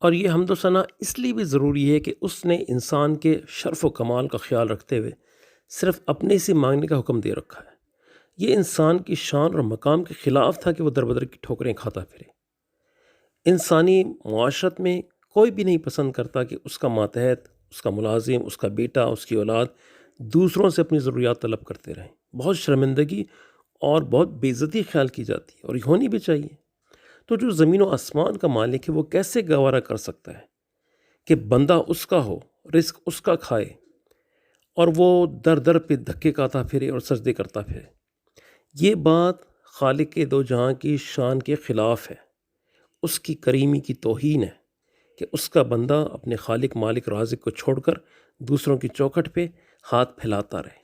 اور یہ حمد و ثنا اس لیے بھی ضروری ہے کہ اس نے انسان کے شرف و کمال کا خیال رکھتے ہوئے صرف اپنے سے مانگنے کا حکم دے رکھا ہے۔ یہ انسان کی شان اور مقام کے خلاف تھا کہ وہ در بدر کی ٹھوکریں کھاتا پھرے۔ انسانی معاشرت میں کوئی بھی نہیں پسند کرتا کہ اس کا ماتحت، اس کا ملازم، اس کا بیٹا، اس کی اولاد دوسروں سے اپنی ضروریات طلب کرتے رہیں۔ بہت شرمندگی اور بہت بے عزتی خیال کی جاتی ہے، اور یہ ہونی بھی چاہیے۔ تو جو زمین و آسمان کا مالک ہے وہ کیسے گوارا کر سکتا ہے کہ بندہ اس کا ہو، رزق اس کا کھائے، اور وہ در در پہ دھکے کھاتا پھرے اور سجدے کرتا پھرے؟ یہ بات خالق کے دو جہاں کی شان کے خلاف ہے، اس کی کریمی کی توہین ہے کہ اس کا بندہ اپنے خالق مالک رازق کو چھوڑ کر دوسروں کی چوکھٹ پہ ہاتھ پھیلاتا رہے۔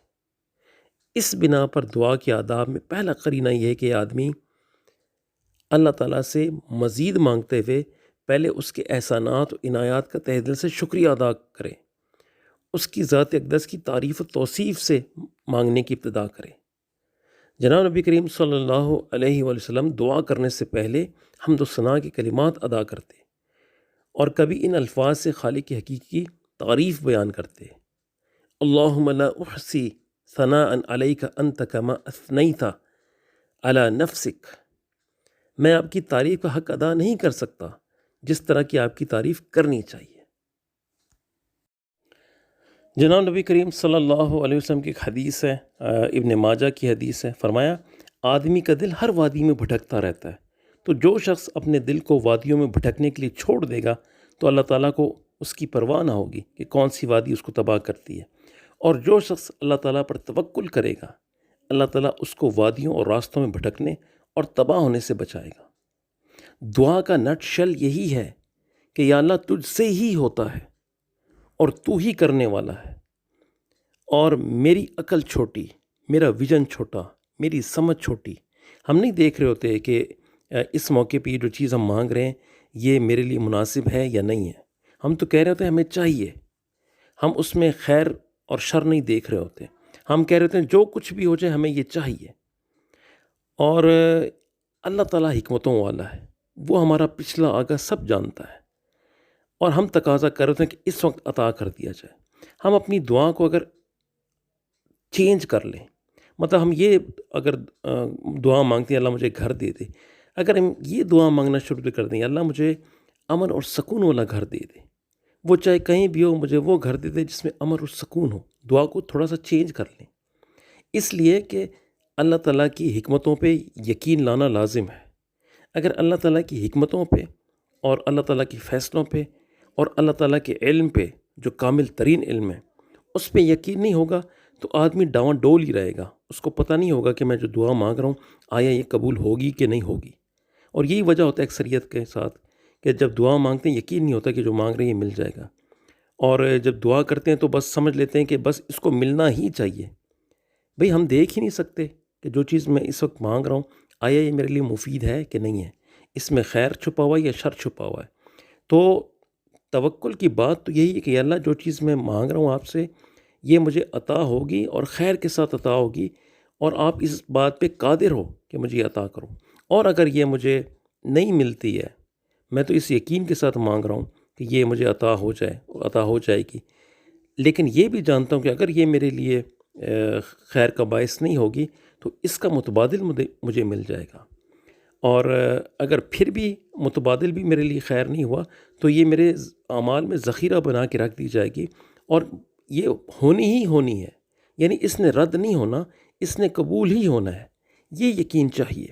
اس بنا پر دعا کے آداب میں پہلا قرینہ یہ ہے کہ آدمی اللہ تعالیٰ سے مزید مانگتے ہوئے پہلے اس کے احسانات و عنایات کا تہ دل سے شکریہ ادا کرے، اس کی ذات اقدس کی تعریف و توصیف سے مانگنے کی ابتدا کرے۔ جناب نبی کریم صلی اللہ علیہ وآلہ وسلم دعا کرنے سے پہلے حمد و ثنا کے کلمات ادا کرتے، اور کبھی ان الفاظ سے خالق کی حقیقی تعریف بیان کرتے: اللہم لا احصی ثناء علیک انت کما اثنیت علی نفسک۔ میں آپ کی تعریف کا حق ادا نہیں کر سکتا جس طرح کی آپ کی تعریف کرنی چاہیے۔ جناب نبی کریم صلی اللہ علیہ وسلم کی ایک حدیث ہے، ابن ماجہ کی حدیث ہے، فرمایا آدمی کا دل ہر وادی میں بھٹکتا رہتا ہے، تو جو شخص اپنے دل کو وادیوں میں بھٹکنے کے لیے چھوڑ دے گا تو اللہ تعالیٰ کو اس کی پرواہ نہ ہوگی کہ کون سی وادی اس کو تباہ کرتی ہے، اور جو شخص اللہ تعالیٰ پر توکل کرے گا اللہ تعالیٰ اس کو وادیوں اور راستوں میں بھٹکنے اور تباہ ہونے سے بچائے گا۔ دعا کا نٹ شل یہی ہے کہ یا اللہ تجھ سے ہی ہوتا ہے اور تو ہی کرنے والا ہے، اور میری عقل چھوٹی، میرا ویژن چھوٹا، میری سمجھ چھوٹی۔ ہم نہیں دیکھ رہے ہوتے کہ اس موقع پہ یہ جو چیز ہم مانگ رہے ہیں یہ میرے لیے مناسب ہے یا نہیں ہے۔ ہم تو کہہ رہے ہوتے ہیں ہمیں چاہیے، ہم اس میں خیر اور شر نہیں دیکھ رہے ہوتے، ہم کہہ رہے ہوتے ہیں جو کچھ بھی ہو جائے ہمیں یہ چاہیے۔ اور اللہ تعالیٰ حکمتوں والا ہے، وہ ہمارا پچھلا آگا سب جانتا ہے، اور ہم تقاضا کر رہے ہیں کہ اس وقت عطا کر دیا جائے۔ ہم اپنی دعا کو اگر چینج کر لیں، مطلب ہم یہ اگر دعا مانگتے ہیں اللہ مجھے گھر دے دے، اگر ہم یہ دعا مانگنا شروع کر دیں اللہ مجھے امن اور سکون والا گھر دے دے، وہ چاہے کہیں بھی ہو مجھے وہ گھر دے دے جس میں امن اور سکون ہو، دعا کو تھوڑا سا چینج کر لیں، اس لیے کہ اللہ تعالیٰ کی حکمتوں پہ یقین لانا لازم ہے۔ اگر اللہ تعالیٰ کی حکمتوں پہ اور اللہ تعالیٰ کی فیصلوں پہ اور اللہ تعالیٰ کے علم پہ جو کامل ترین علم ہے اس پہ یقین نہیں ہوگا تو آدمی ڈاواں ڈول ہی رہے گا، اس کو پتہ نہیں ہوگا کہ میں جو دعا مانگ رہا ہوں آیا یہ قبول ہوگی کہ نہیں ہوگی۔ اور یہی وجہ ہوتا ہے اکثریت کے ساتھ کہ جب دعا مانگتے ہیں یقین نہیں ہوتا کہ جو مانگ رہے ہیں یہ مل جائے گا، اور جب دعا کرتے ہیں تو بس سمجھ لیتے ہیں کہ بس اس کو ملنا ہی چاہیے۔ بھئی ہم دیکھ ہی نہیں سکتے کہ جو چیز میں اس وقت مانگ رہا ہوں آیا یہ میرے لیے مفید ہے کہ نہیں ہے، اس میں خیر چھپا ہوا ہے یا شر چھپا ہوا ہے۔ تو توکل کی بات تو یہی ہے کہ اللہ جو چیز میں مانگ رہا ہوں آپ سے یہ مجھے عطا ہوگی اور خیر کے ساتھ عطا ہوگی، اور آپ اس بات پہ قادر ہو کہ مجھے یہ عطا کرو، اور اگر یہ مجھے نہیں ملتی ہے میں تو اس یقین کے ساتھ مانگ رہا ہوں کہ یہ مجھے عطا ہو جائے اور عطا ہو جائے گی، لیکن یہ بھی جانتا ہوں کہ اگر یہ میرے لیے خیر کا باعث نہیں ہوگی تو اس کا متبادل مجھے مل جائے گا، اور اگر پھر بھی متبادل بھی میرے لیے خیر نہیں ہوا تو یہ میرے اعمال میں ذخیرہ بنا کے رکھ دی جائے گی، اور یہ ہونی ہی ہونی ہے، یعنی اس نے رد نہیں ہونا، اس نے قبول ہی ہونا ہے، یہ یقین چاہیے۔